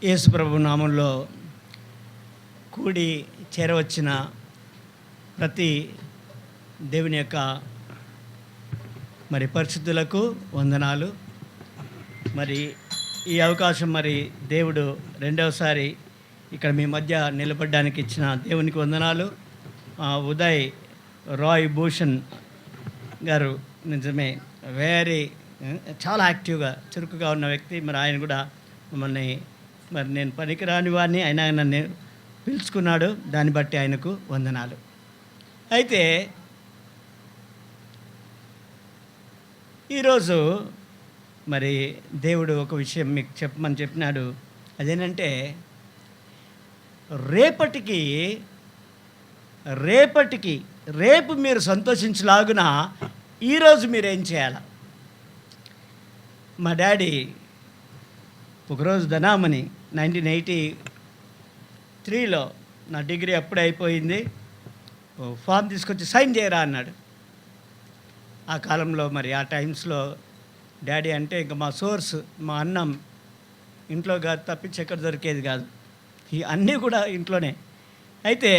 యేసుప్రభు నామంలో కూడి చేరవచ్చిన ప్రతి దేవుని యొక్క పరిశుద్ధులకు వందనాలు. ఈ అవకాశం దేవుడు రెండవసారి ఇక్కడ మీ మధ్య నిలబడడానికి ఇచ్చిన దేవునికి వందనాలు. ఉదయ్ రాయ్ భూషణ్ గారు నిజమే చాలా యాక్టివ్గా చురుకుగా ఉన్న వ్యక్తి. ఆయన కూడా మమ్మల్ని నేను పనికిరాని వాడిని ఆయన నన్ను పిలుచుకున్నాడు. దాన్ని బట్టి ఆయనకు వందనాలు. అయితే ఈరోజు దేవుడు ఒక విషయం మీకు చెప్పమని చెప్పినాడు. అదేంటంటే రేపు మీరు సంతోషించలాగున ఈరోజు మీరు ఏం చేయాలి? మా డాడీ ఒకరోజు ధనామని 1983లో నా డిగ్రీ అప్పుడే అయిపోయింది. ఫామ్ తీసుకొచ్చి సైన్ చేయరా అన్నాడు. ఆ కాలంలో ఆ టైమ్స్లో డాడీ అంటే ఇంకా మా సోర్స్, మా అన్నం ఇంట్లో కాదు తప్పించి ఎక్కడ దొరికేది కాదు. ఈ అన్నీ కూడా ఇంట్లోనే. అయితే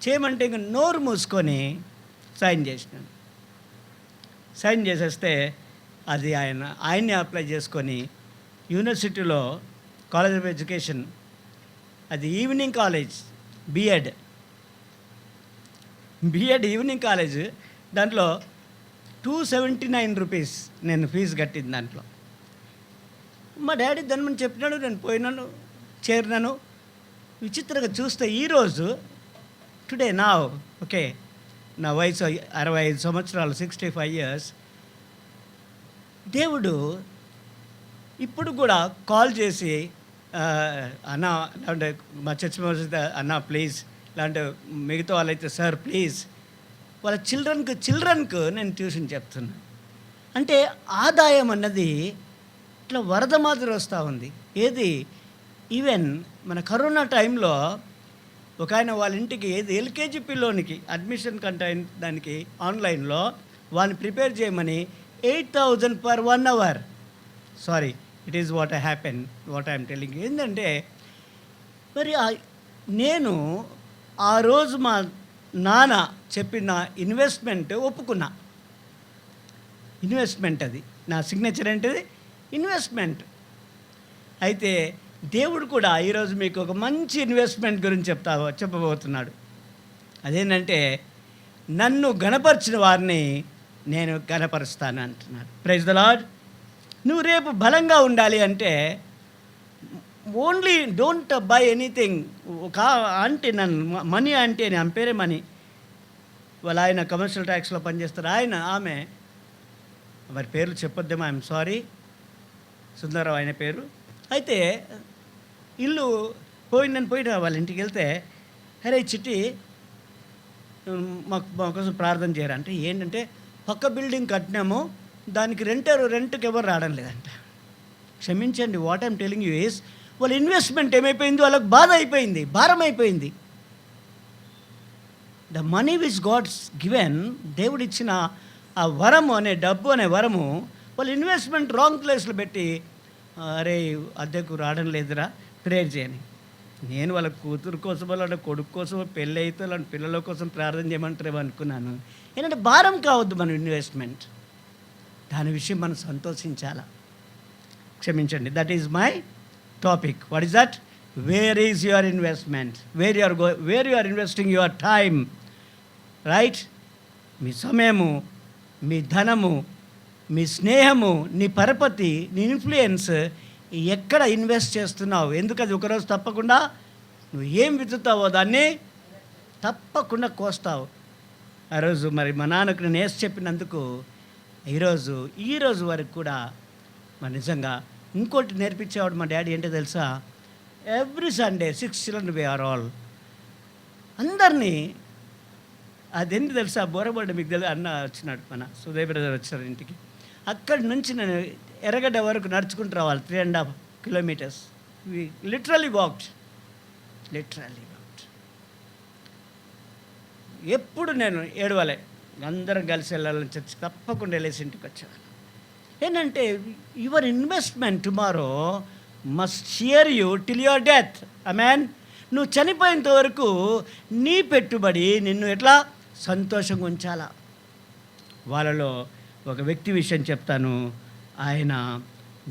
చేయమంటే ఇంక నోరు మూసుకొని సైన్ చేసినాను. సైన్ చేసేస్తే అది ఆయన్ని అప్లై చేసుకొని యూనివర్సిటీలో కాలేజ్ ఆఫ్ ఎడ్యుకేషన్, అది evening college, B Ed evening college, దాంట్లో 279 రూపీస్ నేను ఫీజు కట్టింది. దాంట్లో మా డాడీ దాన్ని చెప్పినాడు. నేను పోయినాను, చేరినాను. విచిత్రంగా చూస్తే ఈరోజు టుడే ఓకే, నా వయసు 65 సంవత్సరాలు, 65 ఇయర్స్. దేవుడు ఇప్పుడు కూడా కాల్ చేసి అన్న లేదంటే మా చర్చ్ అన్న ప్లీజ్, లేదంటే మిగతా వాళ్ళైతే సార్ ప్లీజ్, వాళ్ళ చిల్డ్రన్కు నేను ట్యూషన్ చెప్తున్నాను. అంటే ఆదాయం అన్నది ఇట్లా వరద మాదిరి వస్తూ ఉంది. ఏది ఈవెన్ మన కరోనా టైంలో ఒక ఆయన వాళ్ళ ఇంటికి ఎల్కేజీ పిల్లోనికి అడ్మిషన్ కంటే దానికి ఆన్లైన్లో వాళ్ళని ప్రిపేర్ చేయమని 8,000 per 1 hour. Sorry, it is what I'm telling. ఏంటంటే నేను ఆ రోజు మా నాన్న చెప్పిన ఇన్వెస్ట్మెంట్ ఒప్పుకున్నా. ఇన్వెస్ట్మెంట్ అది నా సిగ్నేచర్ ఏంటిది, ఇన్వెస్ట్మెంట్. అయితే దేవుడు కూడా ఈరోజు మీకు ఒక మంచి ఇన్వెస్ట్మెంట్ గురించి చెప్పబోతున్నాడు. అదేంటంటే నన్ను గణపరిచిన వారిని నేను గణపరుస్తాను అంటున్నాడు. Praise the lord. నువ్వు రేపు బలంగా ఉండాలి అంటే ఓన్లీ డోంట్ బై ఎనీథింగ్. ఒక ఆంటీ నన్ను మనీ అంటే నా పేరే మనీ, వాళ్ళు ఆయన కమర్షియల్ ట్యాక్స్లో పనిచేస్తారు. ఆమె పేర్లు చెప్పొద్దేమో, ఐఎమ్ సారీ, సుందరరావు ఆయన పేరు. అయితే ఇల్లు నేను పోయిన వాళ్ళ ఇంటికి వెళ్తే, అరే చిట్టి మా కోసం ప్రార్థన చేయరా అంటే, ఏంటంటే పక్క బిల్డింగ్ కట్టినాము, దానికి రెంట్కి ఎవరు రావడం లేదంట. క్షమించండి, what I'm telling you is, వాళ్ళ ఇన్వెస్ట్మెంట్ ఏమైపోయింది, వాళ్ళకి బాధ అయిపోయింది, భారం అయిపోయింది. The money which God's given, దేవుడు ఇచ్చిన ఆ వరము అనే డబ్బు అనే వరము వాళ్ళ ఇన్వెస్ట్మెంట్ రాంగ్ ప్లేస్లో పెట్టి, అరే అద్దెకు రావడం లేదురా ప్రేయర్ చేయని. నేను వాళ్ళ కూతురు కోసం, వాళ్ళ కొడుకు కోసం, పెళ్ళి అయితే వాళ్ళ పిల్లల కోసం ప్రార్థన చేయమంటారేమో అనుకున్నాను. ఏంటంటే భారం కావద్దు మన ఇన్వెస్ట్మెంట్, దాని విషయం మనం సంతోషించాలా. క్షమించండి, that is my topic. What is that? Where is your investment? Where you are investing your time, right? మీ సమయము, మీ ధనము, మీ స్నేహము, నీ పరపతి, నీ ఇన్ఫ్లుయెన్స్ ఎక్కడ ఇన్వెస్ట్ చేస్తున్నావు? ఎందుకది ఒకరోజు తప్పకుండా నువ్వు ఏం విత్తుతావో దాన్ని తప్పకుండా కోస్తావు. ఆ రోజు మా నాన్నకు నేను వేసి చెప్పినందుకు ఈరోజు వరకు కూడా నిజంగా ఇంకోటి నేర్పించేవాడు మా డాడీ. ఏంటో తెలుసా? Every Sunday 6 children we are all, అందరినీ. అదేంటి తెలుసా? బోరబడ్డ మీకు తెలుసు, అన్న వచ్చినాడు, మన సుదయ్ బ్రదర్ వచ్చారు ఇంటికి. అక్కడి నుంచి నేను ఎర్రగడ్డ వరకు నడుచుకుంటూ రావాలి, 3.5 kilometers. వి లిటరలీ వాక్డ్. ఎప్పుడు నేను ఏడవలే, అందరం కలిసి వెళ్ళాలని చర్చి తప్పకుండా వెళ్ళేసి ఇంటికి వచ్చేవాళ్ళు. ఏంటంటే your investment tomorrow must cheer you till your death. Amen. నువ్వు చనిపోయేంత వరకు నీ పెట్టుబడి నిన్ను ఎట్లా సంతోషంగా ఉంచాలా. వాళ్ళలో ఒక వ్యక్తి విషయం చెప్తాను. ఆయన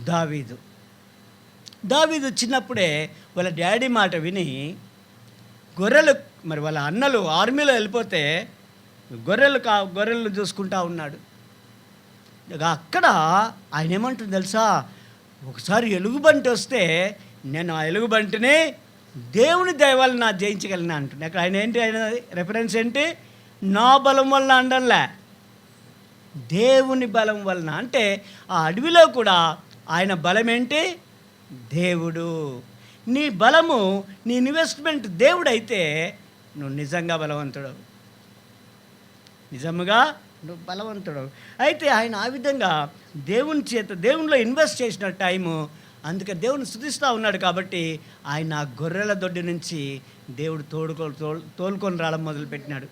దావీదు. దావీదు చిన్నప్పుడే వాళ్ళ డాడీ మాట విని గొర్రెలు, మరి వాళ్ళ అన్నలు ఆర్మీలో వెళ్ళిపోతే గొర్రెలను చూసుకుంటా ఉన్నాడు. అక్కడ ఆయన ఏమంటుంది తెలుసా, ఒకసారి ఎలుగుబంటి వస్తే నేను ఆ ఎలుగుబంటిని దేవుని దయ వలన జయించగలిగిన అంటుంది. అక్కడ ఆయన ఏంటి, ఆయన రెఫరెన్స్ ఏంటి, నా బలం వలన అండంలే, దేవుని బలం వలన. అంటే ఆ అడవిలో కూడా ఆయన బలం ఏంటి, దేవుడు. నీ బలము, నీ ఇన్వెస్ట్మెంట్ దేవుడైతే నువ్వు నిజంగా బలవంతుడు, నిజముగా నువ్వు బలవంతుడు. అయితే ఆయన ఆ విధంగా దేవుని చేత దేవునిలో ఇన్వెస్ట్ చేసిన టైము, అందుకే దేవుని స్తుతిస్తూ ఉన్నాడు. కాబట్టి ఆయన ఆ గొర్రెల దొడ్డి నుంచి దేవుడు తోలుకొని రావడం మొదలుపెట్టినాడు.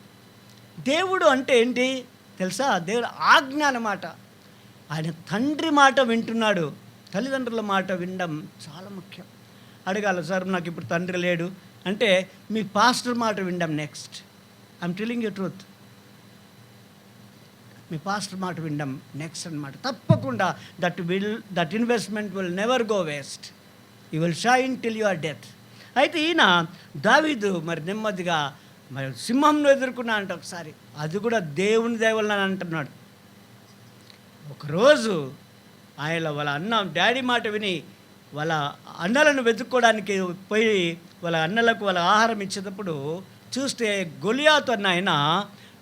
దేవుడు అంటే ఏంటి తెలుసా, దేవుడు ఆజ్ఞ అన్నమాట. ఆయన తండ్రి మాట వింటున్నాడు. తల్లిదండ్రుల మాట వినడం చాలా ముఖ్యం. అడగాలి, సార్ నాకు ఇప్పుడు తండ్రి లేడు అంటే మీ పాస్టర్ మాట వినడం next. I'm telling you truth. Me pastor మాట వినడం నెక్స్ట్ అన్నమాట. తప్పకుండా that investment will never go waste. You will shine till your death. అయితే ఈయన దావీదు మరి నెమ్మదిగా మరి సింహంను ఎదుర్కొన్నా అంటే ఒకసారి, అది కూడా దేవుని దయ వలన అంటున్నాడు. ఒకరోజు ఆయన వాళ్ళ అన్న డాడీ మాట విని వాళ్ళ అన్నలను వెతుక్కోవడానికి పోయి వాళ్ళ అన్నలకు వాళ్ళ ఆహారం ఇచ్చేటప్పుడు చూస్తే గొలియాతు అన్న ఆయన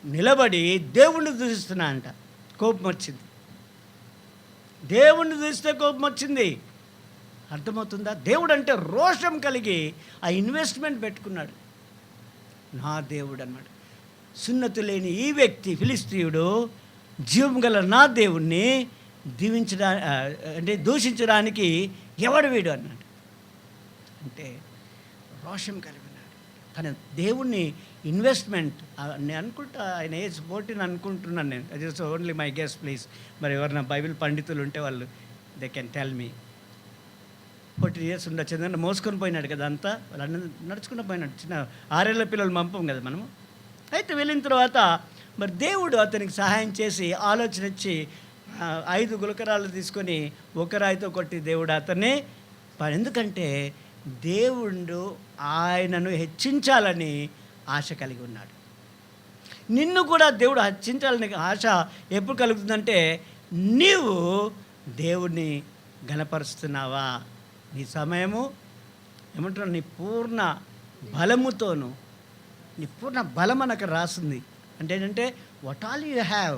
నిలబడి దేవుణ్ణి దూషిస్తున్నా అంట. కోపం వచ్చింది. దేవుణ్ణి దూషిస్తే కోపం వచ్చింది. అర్థమవుతుందా? దేవుడు అంటే రోషం కలిగి ఆ ఇన్వెస్ట్మెంట్ పెట్టుకున్నాడు. నా దేవుడు అన్నాడు. సున్నతి లేని ఈ వ్యక్తి ఫిలిస్తీయుడు జీవం గల నా దేవుణ్ణి దూషించడానికి ఎవడు వీడు అన్నాడు. అంటే రోషం కలిగి ఉన్నాడు. కానీ దేవుణ్ణి ఇన్వెస్ట్మెంట్, నేను అనుకుంటా ఆయన ఏజ్ 14 అనుకుంటున్నాను నేను. అది ఓన్లీ మై గెస్ ప్లీజ్. మరి ఎవరైనా బైబిల్ పండితులు ఉంటే వాళ్ళు they can tell me. 14 years ఉండొచ్చు. ఎందుకంటే మోసుకొని పోయినాడు కదా అంతా, వాళ్ళు అన్న నడుచుకుని పోయినాడు. చిన్న 6 ఏళ్ల పిల్లలు పంపం కదా మనము. అయితే వెళ్ళిన తర్వాత మరి దేవుడు అతనికి సహాయం చేసి ఆలోచన ఇచ్చి 5 గులకరాలు తీసుకొని ఒక రాయితో కొట్టి దేవుడు అతన్ని ఎందుకంటే దేవుడు ఆయనను హెచ్చించాలని ఆశ కలిగి ఉన్నాడు. నిన్ను కూడా దేవుడు హెచ్చించాలని ఆశ ఎప్పుడు కలుగుతుందంటే నీవు దేవుణ్ణి ఘనపరుస్తున్నావా. నీ సమయము ఏమంటున్నావు, నీ పూర్ణ బలముతోను, నీ పూర్ణ బలం అనకు రాసింది. అంటే ఏంటంటే what all you have,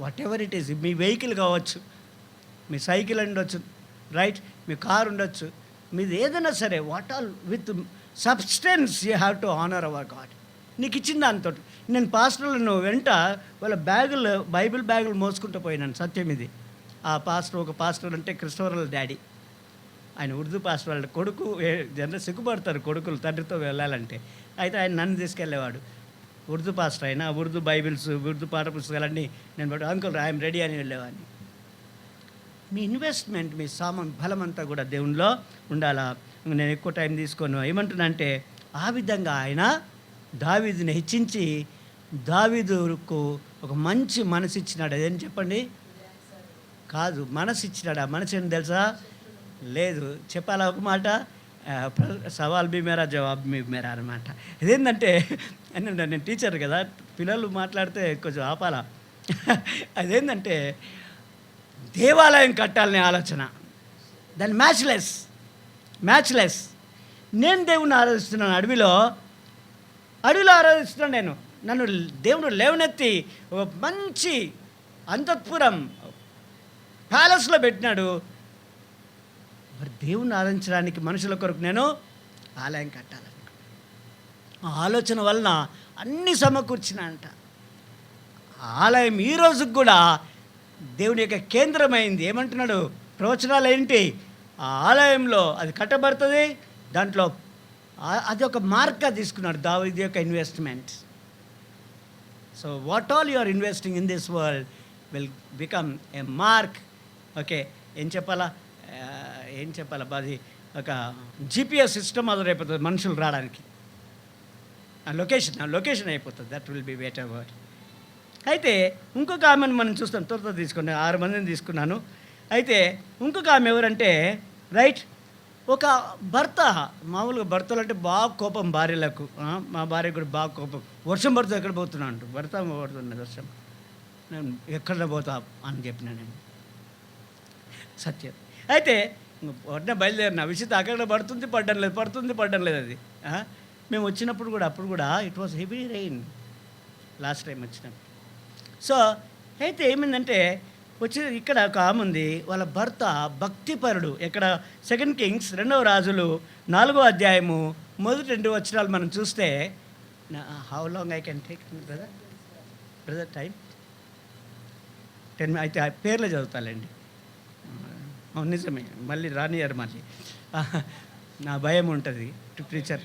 what ever it is. Me vehicle కావచ్చు, మీ సైకిల్ ఉండొచ్చు, రైట్, మీ కార్ ఉండొచ్చు, మీది ఏదైనా సరే, what all with substance you have to honour our God. నీకు ఇచ్చిన దాంతో. నేను పాస్టర్లను వెంట వాళ్ళ బ్యాగులు, బైబిల్ బ్యాగులు మోసుకుంటూ పోయినాను. సత్యం ఇది. ఆ పాస్టర్, ఒక పాస్టర్ అంటే క్రిస్టోఫర్ డాడీ, ఆయన ఉర్దూ పాస్టర్. వాళ్ళ కొడుకు జనరల్ సిగ్గుపడతారు కొడుకులు తండ్రితో వెళ్ళాలంటే. అయితే ఆయన నన్ను తీసుకెళ్ళేవాడు. ఉర్దూ పాస్టర్ అయినా ఉర్దూ బైబిల్స్, ఉర్దూ పాఠ పుస్తకాలన్నీ నేను బట్టి అంకుల్ ఐఎమ్ రెడీ అని వెళ్ళేవాడిని. మీ ఇన్వెస్ట్మెంట్, మీ సామాన్ బలం అంతా కూడా దేవునిలో ఉండాలా. నేను ఎక్కువ టైం తీసుకోను. ఏమంటున్నా అంటే ఆ విధంగా ఆయన దావీదుని హెచ్చించి దావీదుకు ఒక మంచి మనసు ఇచ్చినాడు. అదేం చెప్పండి, కాదు మనసు ఇచ్చినాడు. ఆ మనసు ఏంటి తెలుసా? లేదు, చెప్పాలా ఒక మాట, సవాల్ బి మేరా జవాబ్ బి మేరా అనమాట. ఇదేంటంటే నేను టీచర్ కదా, పిల్లలు మాట్లాడితే కొంచెం ఆపాలా. అదేంటంటే దేవాలయం కట్టాలనే ఆలోచన, దాని మ్యాచ్లెస్. నేను దేవుణ్ణి ఆరాధిస్తున్నాను, అడవిలో ఆరాధిస్తున్నాను. నన్ను దేవుడు లేవనెత్తి ఒక మంచి అంతఃపురం ప్యాలెస్లో పెట్టినాడు. మరి దేవుణ్ణి ఆరాధించడానికి మనుషుల కొరకు నేను ఆలయం కట్టాలని ఆ ఆలోచన వలన అన్నీ సమకూర్చిన అంట. ఆలయం ఈ రోజుకి కూడా దేవుని యొక్క కేంద్రమైంది. ఏమంటున్నాడు ప్రవచనాలు ఏంటి? ఆ ఆలయంలో అది కట్టబడుతుంది. దాంట్లో అది ఒక మార్క్గా తీసుకున్నాడు దావీదు యొక్క investment. So what all you are investing in this world will become a mark. Okay, ఏం చెప్పాలా అది ఒక జీపీఎస్ సిస్టమ్ మొదలైపోతుంది మనుషులు రావడానికి. ఆ లొకేషన్ అయిపోతుంది. That will be better word. అయితే ఇంకొక ఆమెను మనం చూస్తాం. త్వరతో తీసుకున్నాను, 6 మందిని తీసుకున్నాను. అయితే ఇంకొక ఆమె ఎవరంటే రైట్, ఒక భర్త, మామూలుగా భర్తలు అంటే బాగా కోపం భార్యలకు. మా భార్య కూడా బాగా కోపం. వర్షం పడుతుంది, ఎక్కడ పోతున్నా అంటూ. భర్త పడుతున్నది వర్షం, నేను ఎక్కడ పోతా అని చెప్పినా నేను, సత్యం. అయితే వెంటనే బయలుదేరిన విషిత అక్కడ పడడం లేదు అది. మేము వచ్చినప్పుడు కూడా అప్పుడు కూడా it was heavy rain last time వచ్చినప్పుడు. సో అయితే ఏమైందంటే వచ్చి ఇక్కడ ఒక ఆమె ఉంది, వాళ్ళ భర్త భక్తిపరుడు. ఇక్కడ 2 కింగ్స్ 2వ రాజులు 4వ అధ్యాయము మొదటి 2 వచనాలు మనం చూస్తే, how long I can take brother time 10 అయితే పేర్లే చదువుతాలండి. నిజమే, మళ్ళీ రానియారు మళ్ళీ, నా భయం ఉంటుంది టు ప్రీచర్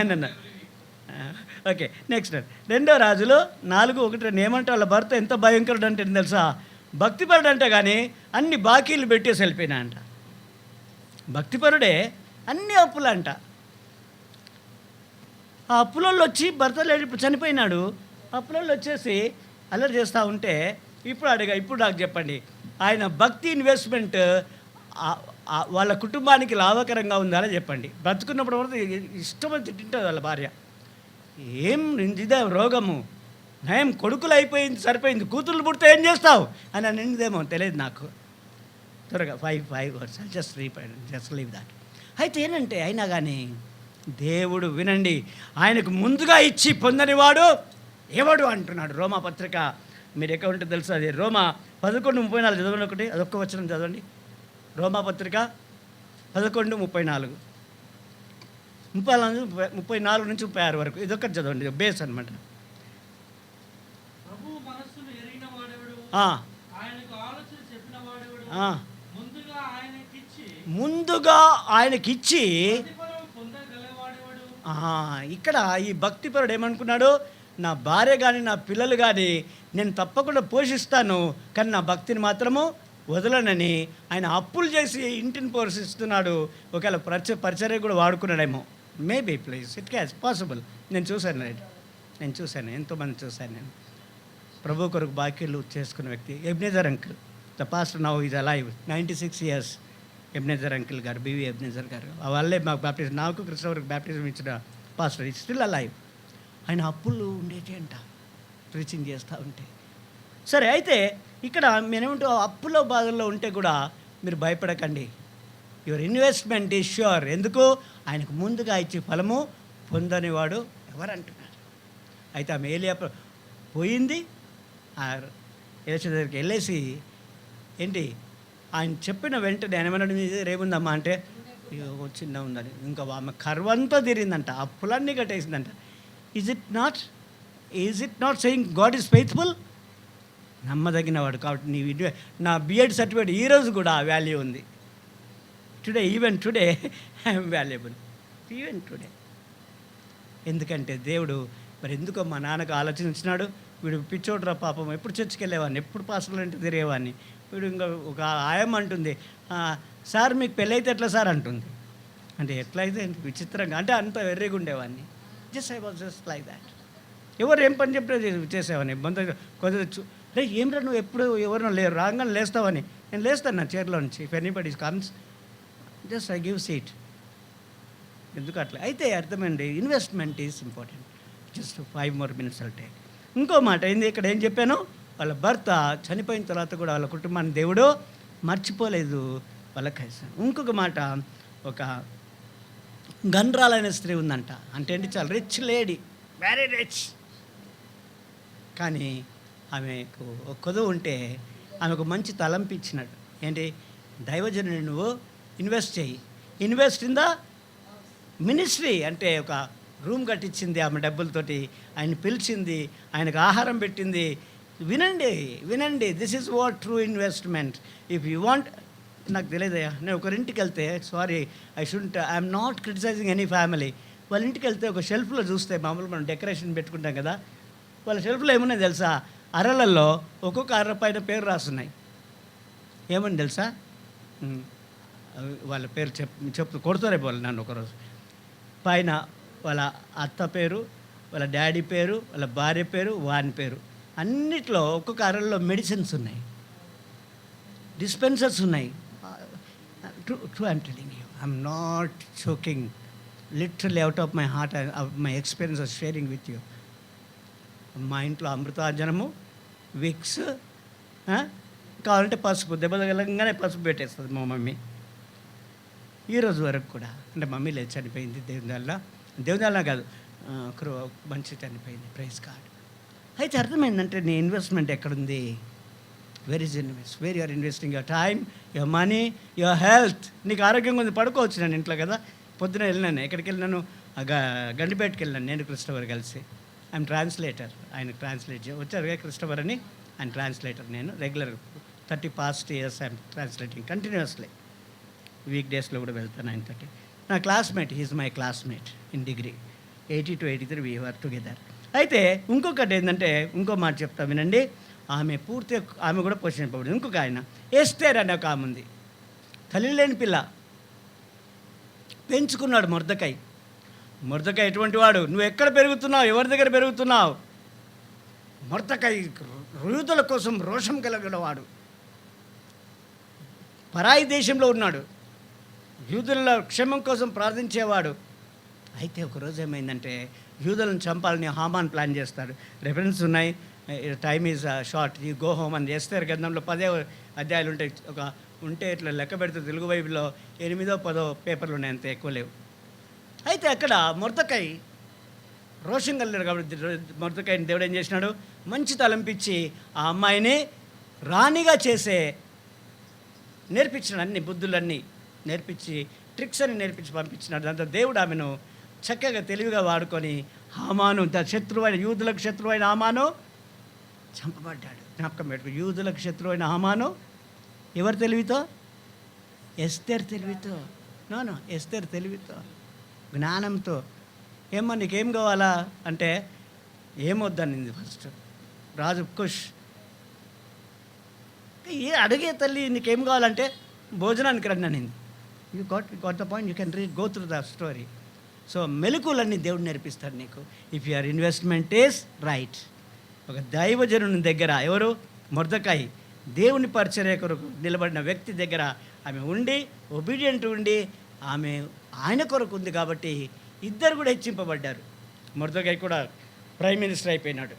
అన్న. ఓకే, నెక్స్ట్ 2వ రాజులు 4:1 ఏమంటే వాళ్ళ భర్త ఎంత భయంకరుడు అంటే తెలుసా, భక్తిపరుడు అంటే కానీ అన్ని బాకీలు పెట్టేసి వెళ్ళిపోయినా అంట. భక్తిపరుడే, అన్ని అప్పులంట. ఆ అప్పులలో వచ్చి భర్త లేడు, చనిపోయినాడు. అప్పులలో వచ్చేసి అల్లరి చేస్తూ ఉంటే ఇప్పుడు నాకు చెప్పండి, ఆయన భక్తి ఇన్వెస్ట్మెంట్ వాళ్ళ కుటుంబానికి లాభకరంగా ఉందా చెప్పండి. బ్రతుకున్నప్పుడు కూడా ఇష్టమని తింటుంది వాళ్ళ భార్య. ఏం ఇదే రోగము, నయం కొడుకులు అయిపోయింది, సరిపోయింది, కూతుర్లు పుడితే ఏం చేస్తావు అని అనిందేమో తెలియదు నాకు. త్వరగా 5 words జస్ట్ లీవ్ దాట్. అయితే ఏంటంటే అయినా కానీ దేవుడు వినండి, ఆయనకు ముందుగా ఇచ్చి పొందనివాడు ఎవడు అంటున్నాడు. రోమా పత్రిక మీరు ఎక్కడ ఉంటే తెలుసు, అది రోమా 11:34 చదవండి. ఒకటి అదొక్క వచనం చదవండి. రోమా పత్రిక 11:34, 34 నుంచి 36 వరకు. ఇదొక్కటి చదవండి, బేస్ అనమాట. ముందుగా ఆయనకిచ్చి ఇక్కడ ఈ భక్తిపరుడు ఏమనుకున్నాడు, నా భార్య కానీ నా పిల్లలు కానీ నేను తప్పకుండా పోషిస్తాను, కానీ నా భక్తిని మాత్రము వదలనని ఆయన అప్పులు చేసి ఇంటిని పోషిస్తున్నాడు. ఒకవేళ పరిచర్య కూడా వాడుకున్నాడేమో, మేబీ ప్లీజ్ ఇట్ క్యాస్ పాసిబుల్. నేను చూశాను, ఎంతోమంది చూశాను నేను. ప్రభు కొరకు బాకీలు చేసుకున్న వ్యక్తి Ebenezer uncle, the pastor now is alive, 96 years. Ebenezer uncle గారు, బివి ఎబ్నేజర్ గారు, వాళ్ళే మాకు బ్యాప్టిజం, నాకు కృష్ణవరకు బ్యాప్టిజం ఇచ్చిన పాస్టర్, ఈజ్ స్టిల్ అలైవ్. ఆయన అప్పులు ఉండేటి అంట ప్రీచింగ్ చేస్తూ ఉంటే. సరే, అయితే ఇక్కడ మేమేమంటూ అప్పులో బాధల్లో ఉంటే కూడా మీరు భయపడకండి, యువర్ ఇన్వెస్ట్మెంట్ ఈజ్ ష్యూర్. ఎందుకు, ఆయనకు ముందుగా ఇచ్చి ఫలము పొందనివాడు ఎవరు అంటున్నారు. అయితే ఆమె ఏలియా పోయింది, ఎలీషా దగ్గరికి వెళ్ళేసి ఏంటి ఆయన చెప్పిన వెంటనే ఏమన్నాడు, మీ దగ్గర ఏముందమ్మా అంటే చిన్న ఉందని. ఇంకా ఆమె కర్వంతా తిరిగిందంట, అప్పులన్నీ కట్టేసిందంట. Is it not saying god is faithful? నమ్మదగినవాడు. కాబట్టి నా బిఎడ్ సర్టిఫికేట్ ఈరోజు కూడా వాల్యూ ఉంది. Even today I'm valuable, even today. ఎందుకంటే దేవుడు మరి ఎందుకో మా నాన్నకు ఆలోచించినాడు, వీడు పిచ్చోడ్రా పాపం, ఎప్పుడు చర్చికి వెళ్ళేవాడిని, ఎప్పుడు పాస్టర్లు అంటే తిరిగేవాడిని. వీడు ఇంకా ఒక ఆయమ్మ అంటుంది, సార్ మీకు పెళ్ళైతే ఎట్లా సార్ అంటుంది. అంటే ఎట్లయితే విచిత్రంగా, అంటే అంత వెర్రిగా ఉండేవాడిని. Just I was just like that. ఎవరు ఏం పని చెప్పినా చేసేవాడిని. కొంచెం రే ఏమిరా నువ్వు ఎప్పుడు ఎవరినో రాగానే లేస్తావని, నేను లేస్తాను నా చైర్లో నుంచి. If anybody comes just I give seat. ఎందుకు అట్లా? అయితే అర్థమండి, investment is important. Just 5 more minutes I'll take. ఇంకో మాట ఏంది, ఇక్కడ ఏం చెప్పాను, వాళ్ళ భర్త చనిపోయిన తర్వాత కూడా వాళ్ళ కుటుంబాన్ని దేవుడు మర్చిపోలేదు, వాళ్ళకి. ఇంకొక మాట, ఒక గన్రాలైన స్త్రీ ఉందంట. అంటే ఏంటి, చాలా రిచ్ లేడీ, వెరీ రిచ్. కానీ ఆమెకు ఒక కొదువు ఉంటే ఆమెకు మంచి తలంపు ఇచ్చినాడు. ఏంటి, దైవజనుని నువ్వు ఇన్వెస్ట్ చేయి, ఇన్వెస్ట్ ఇన్ ద మినిస్ట్రీ. అంటే ఒక రూమ్ కట్టించింది ఆమె డబ్బులతోటి, ఆయన పిలిచింది, ఆయనకు ఆహారం పెట్టింది. వినండి, this is what true investment. If you want, నాకు తెలియదయ్యా, నేను ఒకరింటికి వెళ్తే, sorry I'm not criticizing any family. వాళ్ళ ఇంటికి వెళ్తే ఒక షెల్ఫ్లో చూస్తే, మామూలుగా మనం డెకరేషన్ పెట్టుకుంటాం కదా, వాళ్ళ షెల్ఫ్లో ఏమున్నాయి తెలుసా, అరలలో ఒక్కొక్క అర్ర పైన పేరు రాస్తున్నాయి. ఏమని తెలుసా, వాళ్ళ పేరు చెప్తూ కొడుతారే వాళ్ళు నన్ను ఒకరోజు. పైన వాళ్ళ అత్త పేరు, వాళ్ళ డాడీ పేరు, వాళ్ళ భార్య పేరు, వాని పేరు, అన్నిట్లో ఒక్కొక్క అరల్లో మెడిసిన్స్ ఉన్నాయి, డిస్పెన్సర్స్ ఉన్నాయి. True I'm telling you, I'm not joking, literally out of my heart, my experience of sharing with you. మా ఇంట్లో అమృతాజనము, విక్స్, కావాలంటే పసుపు, దెబ్బ తగలంగానే పసుపు పెట్టేస్తుంది మా మమ్మీ. ఈరోజు వరకు కూడా, అంటే మమ్మీ లేదు, చనిపోయింది దేవుని వల్ల కాదు, మంచి చనిపోయింది, ప్రైజ్ గాడ్. అయితే అర్థమైందంటే నీ ఇన్వెస్ట్మెంట్ ఎక్కడుంది? Where is where you are investing your time, your money, your health. నీకు ఆరోగ్యంగా ఉంది, పడుకోవచ్చు. నేను ఇంట్లో కదా, పొద్దున వెళ్ళినాను, ఎక్కడికి వెళ్ళినాను, గండిపేటకి వెళ్ళాను నేను, క్రిస్టఫర్ కలిసి. ఐఎమ్ ట్రాన్స్లేటర్, ఆయన ట్రాన్స్లేట్ వచ్చారు కదా క్రిస్టఫర్ అని, ఆయన ట్రాన్స్లేటర్. నేను regular 30 past years I'm translating continuously. Week డేస్లో కూడా వెళ్తాను ఆయనతోటి. నా classmate, he's my classmate in degree, 80 to 83 we were together. అయితే ఇంకొకటి ఏంటంటే, ఇంకో మాట చెప్తా వినండి. ఆమె పూర్తిగా, ఆమె కూడా పోషింపబడింది. ఇంకొక ఆయన ఎస్తేర్ అనే ఒక ఆమె ఉంది, తల్లి లేని పిల్ల, పెంచుకున్నాడు మొర్దెకై. మొర్దెకై ఎటువంటి వాడు? నువ్వు ఎక్కడ పెరుగుతున్నావు, ఎవరి దగ్గర పెరుగుతున్నావు? మొర్దెకై యూదుల కోసం రోషం కలిగినవాడు, పరాయి దేశంలో ఉన్నాడు, యూదుల క్షేమం కోసం ప్రార్థించేవాడు. అయితే ఒకరోజు ఏమైందంటే, యూదులను చంపాలని హామాన్ ప్లాన్ చేస్తాడు. రెఫరెన్స్ ఉన్నాయి, time is short, you go home అని. చేస్తారు గ్రంథంలో 10 అధ్యాయాలు ఉంటాయి. ఉంటే ఇట్లా లెక్క పెడితే తెలుగు బైబిల్లో 8 or 10 పేపర్లు ఉన్నాయి, అంత ఎక్కువ లేవు. అయితే అక్కడ మొర్దెకై రోషం కలిగాడు కాబట్టి మొర్దెకైని దేవుడు ఏం చేసినాడు? మంచి తలంపించి ఆ అమ్మాయిని రాణిగా నేర్పించినాడు. అన్ని బుద్ధులన్నీ నేర్పించి, ట్రిక్స్ అని నేర్పించి పంపించినాడు. దాంతో దేవుడు ఆమెను చక్కగా తెలివిగా వాడుకొని హామాను, శత్రువైన, యూదులకు శత్రువైన హామాను చంపబడ్డాడు. జ్ఞాపకం పెట్టుకో, యూదులకు శత్రువైన హామాను ఎవరు తెలివితో? ఎస్తేర్ తెలివితో. నో, ఎస్తేర్ తెలివితో, జ్ఞానంతో. ఏమో నీకేం కావాలా అంటే ఏమొద్దనింది ఫస్ట్. రాజు ఖుష్. అడిగే తల్లి నీకేం కావాలంటే భోజనానికి రండి అనింది. You got the point, you can go through the story. So మెలకువలన్నీ దేవుడు నేర్పిస్తాడు నీకు, if your investment is right. ఒక దైవజనుని దగ్గర, ఎవరు? మొర్దెకై, దేవుని పరిచర్య కొరకు నిలబడిన వ్యక్తి దగ్గర ఆమె ఉండి, ఒబీడియంట్ ఉండి, ఆమె ఆయన కొరకు ఉంది కాబట్టి ఇద్దరు కూడా హెచ్చింపబడ్డారు. మొర్దెకై కూడా ప్రైమ్ మినిస్టర్ అయిపోయినాడు.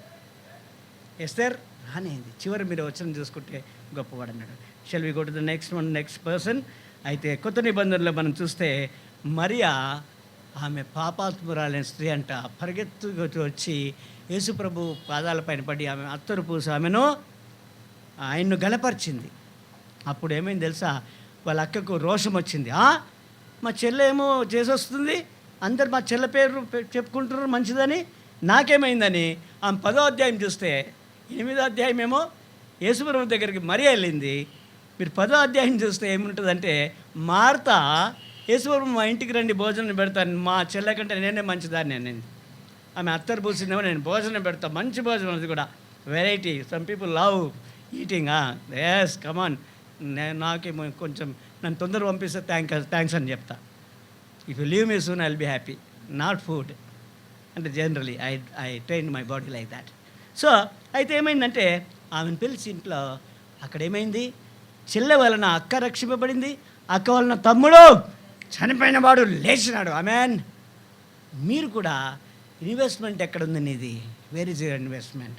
ఎస్తేర్ రానేది. చివరి మీరు వచ్చిన చూసుకుంటే గొప్పవాడు అన్నాడు. Shall we go to the next person. అయితే కొత్త నిబంధనలో మనం చూస్తే మరియా, ఆమె పాపాత్మురాలైన స్త్రీ అంట, పరిగెత్తుకు వచ్చి యేసుప్రభు పాదాలపైన పడి ఆమె అత్తరు పూసి ఆమెను, ఆయన్ను గలపరిచింది. అప్పుడు ఏమైంది తెలుసా? వాళ్ళ అక్కకు రోషం వచ్చింది. మా చెల్లె ఏమో చేసొస్తుంది, అందరు మా చెల్లె పేరు చెప్పుకుంటున్నారు మంచిదని, నాకేమైందని ఆమె 10వ అధ్యాయం చూస్తే, 8వ అధ్యాయం ఏమో యేసుప్రభు దగ్గరికి మరియ వెళ్ళింది. మీరు 10వ అధ్యాయం చూస్తే ఏముంటుందంటే, మార్త యేసుప్రభు మా ఇంటికి రండి భోజనం పెడతాను, మా చెల్లె కంటే నేనే మంచిదాన్ని అనింది. ఆమె అత్తరు పూసిందేమో, నేను భోజనం పెడతాను, మంచి భోజనం, అది కూడా variety. Some people love eating. Yes come on, నాకేమో కొంచెం నన్ను తొందర పంపిస్తే థ్యాంక్స్ అని చెప్తా. If you leave me soon I will be happy, not food. అంటే generally I train my body like that. So అయితే ఏమైందంటే, ఆమెను పిలిచి ఇంట్లో, అక్కడ ఏమైంది? చెల్లె వలన అక్క రక్షింపబడింది, అక్క వలన తమ్ముడు చనిపోయిన వాడు లేచినాడు. ఆమెన్. మీరు కూడా ఇన్వెస్ట్మెంట్ ఎక్కడుంది నీది? Where is your investment?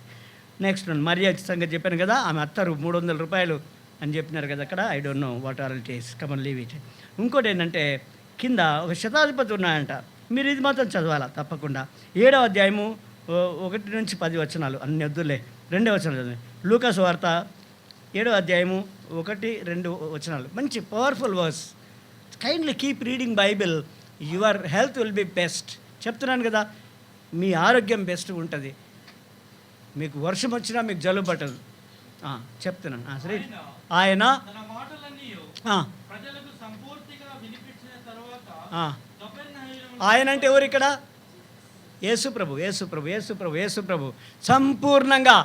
Next Mariya సంగతి చెప్పాను కదా, ఆమె అత్తరు 300 రూపాయలు అని చెప్పినారు కదా అక్కడ. I don't know what are it is, come on leave it. ఇంకోటి ఏంటంటే, కింద ఒక శతాధిపతి ఉన్నాయంట. మీరు ఇది మాత్రం చదవాలా తప్పకుండా. 7వ అధ్యాయము 1 నుంచి 10 వచనాలు, అన్ని వద్దులే, 2వ వచనాలు చదివి. లూకాసు వార్త 7వ అధ్యాయము 1-2 వచనాలు, మంచి powerful verse. Kindly keep reading Bible, your health will be best. చెప్తున్నాను కదా, మీ ఆరోగ్యం బెస్ట్ ఉంటుంది. మీకు వర్షం వచ్చినా మీకు జలుబు పట్టదు. చెప్తున్నాను. సరే, ఆయన ఆయన అంటే ఎవరు ఇక్కడ? యేసుప్రభు సంపూర్ణంగా.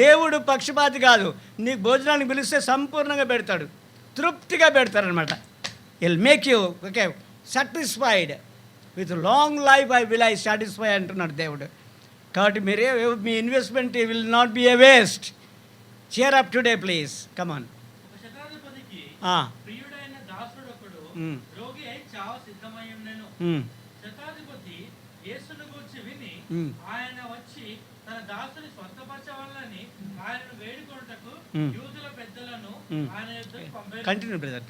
దేవుడు పక్షపాతి కాదు. నీకు భోజనానికి పిలిస్తే సంపూర్ణంగా పెడతాడు, తృప్తిగా పెడతారనమాట. Will make you okay satisfied with long life will I satisfy అంటున్నాడు దేవుడు. కాబట్టి మీరే మీ investment will not be a waste. cheer up today please come on. ఒక శతాధిపతికి ఆ ప్రియుడైన దాసుడొకడు మ్. రోగి అయి చావు సిద్ధమై ఉండెను. మ్. శతాధిపతి యేసును గూర్చి విని మ్. ఆయన వచ్చి తన దాసుని స్వస్థపరచవలనని ఆయనను వేడుకొనుటకు మ్. యూదుల పెద్దలను మ్. ఆయన యొద్దకు పంపెను. Continue brother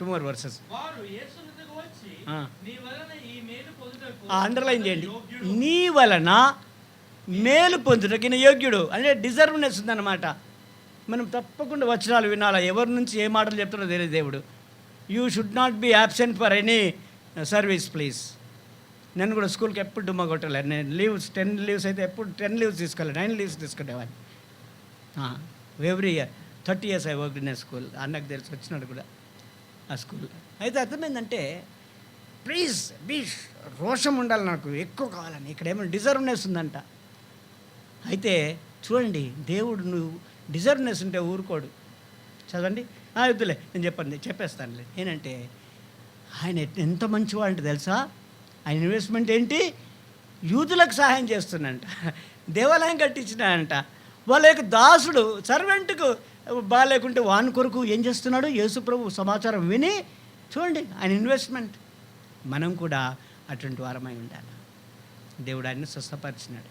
two more versus. వారు యేసునొద్దకు వచ్చి ఆ. నీ వలన ఈ మేలు పొందుటకు అండర్లైన్ చేయండి. యోగ్యుడు. నీ వలన మేలు పొందుటకిన యోగ్యుడు అంటే డిజర్వ్నెస్ ఉందన్నమాట. మనం తప్పకుండా వచనాలు వినాలా, ఎవరి నుంచి ఏ మాటలు చెప్తారో తెలియదు దేవుడు. You should not be absent for any service please. నేను కూడా స్కూల్కి ఎప్పుడు డుమ్మా కొట్టలేదు. నేను లీవ్స్ 10 లీవ్స్ అయితే ఎప్పుడు 10 లీవ్స్ తీసుకోలేదు, 9 లీవ్స్ తీసుకునేవాడిని. Every year 30 years I work in a school. అన్నకు తెలిసి వచ్చినాడు కూడా ఆ స్కూల్. అయితే అర్థమైందంటే ప్లీజ్ బీ రోషం ఉండాలి, నాకు ఎక్కువ కావాలని. ఇక్కడ ఏమైనా డిజర్వ్నెస్ ఉందంట. అయితే చూడండి, దేవుడు నువ్వు డిజర్వ్నెస్ ఉంటే ఊరుకోడు. చదవండి. వద్దులే నేను చెప్పేస్తానులే. ఏంటంటే ఆయన ఎంత మంచివాడు అంటే తెలుసా, ఆయన ఇన్వెస్ట్మెంట్ ఏంటి, యూదులకు సహాయం చేస్తున్నంట, దేవాలయం కట్టించినాడంట. వాళ్ళ యొక్క దాసుడు సర్వెంట్కు బాగాలేకుంటే వాని కొరకు ఏం చేస్తున్నాడు, యేసుప్రభు సమాచారం విని చూడండి ఆయన ఇన్వెస్ట్మెంట్. మనం కూడా అటువంటి వారమై ఉండాలి. దేవుడు ఆయన్ని స్వస్థపరిచినాడు.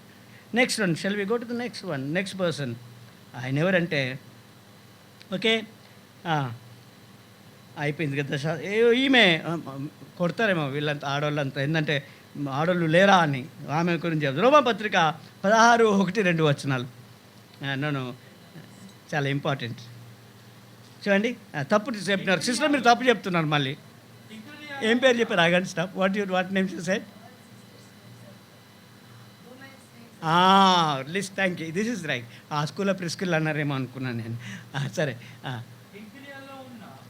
Next one, shall we go to the next one, next person. ఆయన ఎవరంటే ఓకే అయిపోయింది కదా. ఈమె కొడతారేమో వీళ్ళంతా ఆడవాళ్ళంతా, ఏంటంటే ఆడవాళ్ళు లేరా అని ఆమె గురించి చెప్తారు. రోమాపత్రిక 16:1-2 నన్ను చాలా ఇంపార్టెంట్. చూడండి తప్పు చెప్పినారు సిస్టర్, మీరు తప్పు చెప్తున్నారు. మళ్ళీ ఏం పేరు చెప్పారు? ఆగండి stop. What name said? List. Thank you, this is right. ఆ స్కూల్లో ప్రిస్కిల్ అన్నారేమో అనుకున్నాను నేను. సరే.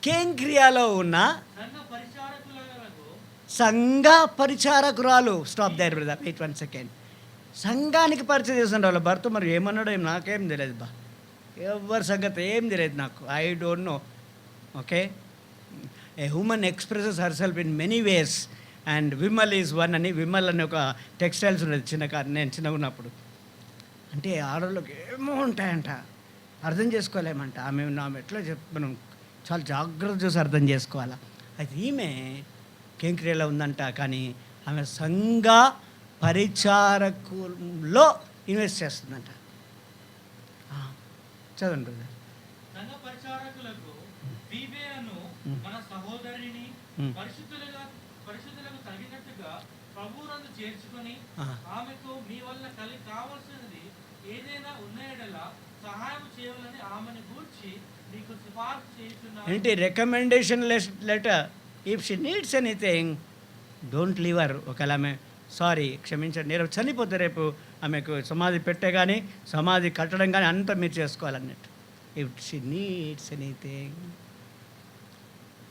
కేంక్రియాలో ఉన్న సంఘ పరిచారకురాలు. Stop there brother, wait 1 second. సంఘానికి పరిచయం చేసిన వాళ్ళ భర్త మరి ఏమన్నాడో నాకేం తెలియదు బా, ఎవరి సంగతి ఏం తెలియదు నాకు. I don't no. Okay, a human expresses her self in many ways and Vimal is one అని. విమల్ అని ఒక టెక్స్టైల్స్ ఉన్నది నేను చిన్నగా ఉన్నప్పుడు. అంటే ఆడవాళ్ళకి ఏమో ఉంటాయంట, అర్థం చేసుకోలేమంట. ఆమె ఎట్లా మనం చాలా జాగ్రత్త చూసి అర్థం చేసుకోవాలా. అయితే ఈమె కేంక్రియాలో ఉందంట, కానీ ఆమె సంఘ పరిచారకుల్లో ఇన్వెస్ట్ చేస్తుందంట. చదవండి బ్రదర్. సంఘ పరిచారకులకు ఫీబేను మన సహోదరిని పరిశుద్ధులకు తగినట్టుగా ప్రభువునందు చేర్చుకొని ఆమెకు మీ వల్ల కావలసినది ఏదైనా ఉన్నయడలా సహాయం చేయాలని ఆమెను గూర్చి నీకు సిఫార్సు చేస్తున్నాను. ఏంటి recommendation letter. If she needs anything don't leave her. ఒకవేళ ఆమె క్షమించండి, రేపు చనిపోతే రేపు ఆమెకు సమాధి పెట్టే కానీ సమాధి కట్టడం కానీ అంతా మీరు చేసుకోవాలన్నట్టు. If she needs anything.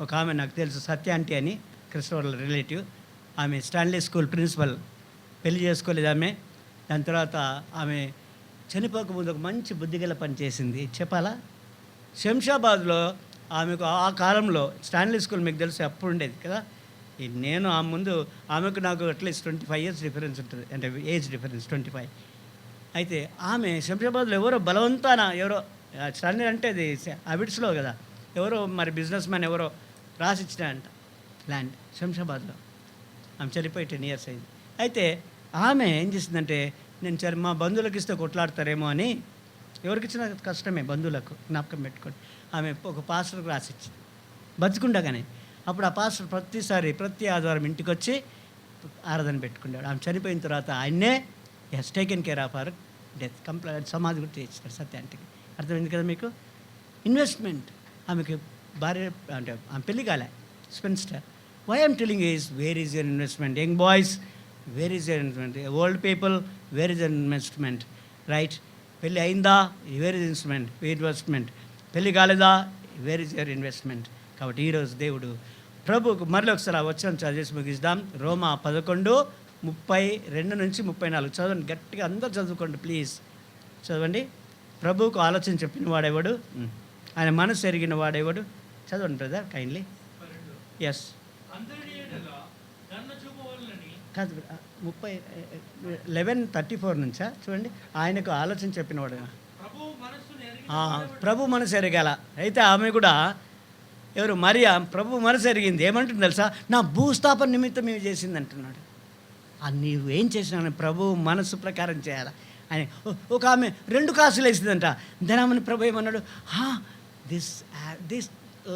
ఒక ఆమె నాకు తెలుసు, సత్య ఆంటీ అని, క్రిస్టోఫర్ రిలేటివ్. ఆమె స్టాన్లీ స్కూల్ ప్రిన్సిపల్. పెళ్లి చేసుకోలేదు ఆమె. దాని తర్వాత ఆమె చనిపోకముందు ఒక మంచి బుద్ధిగల పని చేసింది. చెప్పాలా? శంషాబాద్లో ఆమెకు ఆ కాలంలో స్టాన్లీ స్కూల్ మీకు తెలుసు అప్పుడు ఉండేది కదా. నేను ఆ ముందు ఆమెకు నాకు అట్లీస్ట్ 25 years డిఫరెన్స్ ఉంటుంది, అంటే ఏజ్ డిఫరెన్స్ 25. అయితే ఆమె శంషాబాద్లో ఎవరో బలవంతాన ఎవరో స్టాన్లీ అంటే అది అబిడ్స్లో కదా, ఎవరో మరి బిజినెస్ మ్యాన్ ఎవరో రాసిచ్చినాయంట ల్యాండ్ శంషాబాద్లో. ఆమె చనిపోయి 10 years అయింది. అయితే ఆమె ఏం చేసిందంటే, నేను మా బంధువులకు ఇస్తే కొట్లాడతారేమో అని, ఎవరికి ఇచ్చినా కష్టమే బంధువులకు, జ్ఞాపకం పెట్టుకోండి. ఆమె ఒక పాస్టర్కి రాసిచ్చింది బతుకుండగానే. అప్పుడు ఆ పాస్టర్ ప్రతి ఆదివారం ఇంటికి వచ్చి ఆరాధన పెట్టుకున్నాడు. ఆమె చనిపోయిన తర్వాత ఆయన్నే he's taken care of our death. సమాధి కూడా చేయించాడు సత్యాంటికి. అర్థమైంది కదా మీకు? ఇన్వెస్ట్మెంట్. ఆమెకి భార్య అంటే ఆమె పెళ్లి కాలే, spinster. Why I'm telling is, where is your investment? Young boys, where is your investment? Old people, where is your investment? Right. పెళ్ళి అయిందా? Where is investment? పెళ్ళి కాలేదా? Where is your investment? కాబట్టి ఈరోజు దేవుడు ప్రభుకు మరొకసారి ఒకసారి వచ్చిన చదివేసి ముగిద్దాం. రోమా 11:32-34 చదవండి గట్టిగా, అందరూ చదువుకోండి ప్లీజ్. చదవండి. ప్రభువుకు ఆలోచన చెప్పిన వాడేవాడు, ఆయన మనసు ఎరిగిన వాడేవాడు. చదవండి బ్రదర్ కైండ్లీ. ఎస్ అందరి ఎడల కరుణ చూపవలనని కాదు 11:34 నుంచా చూడండి. ఆయనకు ఆలోచన చెప్పినవాడు ప్రభువు మనస్సును ఎరిగిన ప్రభు మనసు ఎరగాల. అయితే ఆమె కూడా ఎవరు మరియా ప్రభు మనసు ఎరిగింది. ఏమంటుంది తెలుసా? నా భూస్థాపన నిమిత్తం ఇవి చేసింది అంటున్నాడు. నీవు ఏం చేసినా ప్రభు మనసు ప్రకారం చేయాలి. ఆయన ఒక ఆమె 2 కాసులు వేసిందంట. ధనమని ప్రభు ఏమన్నాడు? This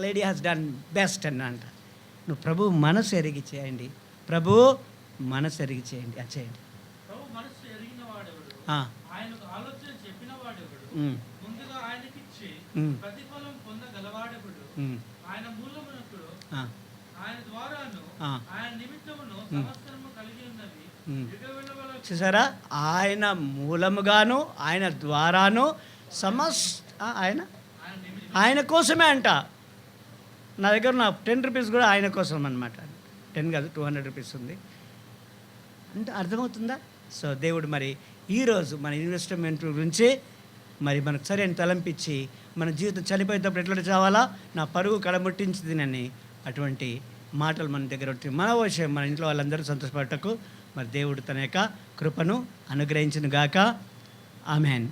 lady has done best అని అంట. నువ్వు ప్రభు మనసు ఎరిగి చేయండి, ప్రభు మనసు ఎరిగి చేయండి, అది చేయండి. ప్రభు మనస్సు ఎరిగిన వాడెవడు, ఆ, ఆయనకు ఆలోచన చెప్పిన వాడెవడు, ఉమ్, ముందుగా ఆయనకిచ్చి ఉమ్, ప్రతిఫలం పొందగలవాడెవడు, ఉమ్, ఆయన మూలమునకుడు, ఆ, ఆయన ద్వారాను ఆ. ఆయన నిమిత్తమును సమస్తము కలిగి ఉన్నది ఉమ్. యుగ చూసారా? ఆయన మూలముగాను ఆయన ద్వారాను ఆయన ఆయన నిమిత్తం ఆయన కోసమే అంట. నా దగ్గర నా 10 రూపీస్ కూడా ఆయన కోసం అనమాట. 10 కాదు 200 రూపీస్ ఉంది అంటే అర్థమవుతుందా? సో దేవుడు మరి ఈరోజు మన ఇన్వెస్ట్మెంట్ గురించి మరి మనకు సరైన తలంపించి మన జీవితం చనిపోయేటప్పుడు ఎట్లా చావాలా, నా పరుగు కడముట్టించిందని అటువంటి మాటలు మన దగ్గర ఉంటాయి. మన విషయం మన ఇంట్లో వాళ్ళందరూ సంతోషపడటకు మరి దేవుడు తన యొక్క కృపను అనుగ్రహించును గాక. ఆమెన్.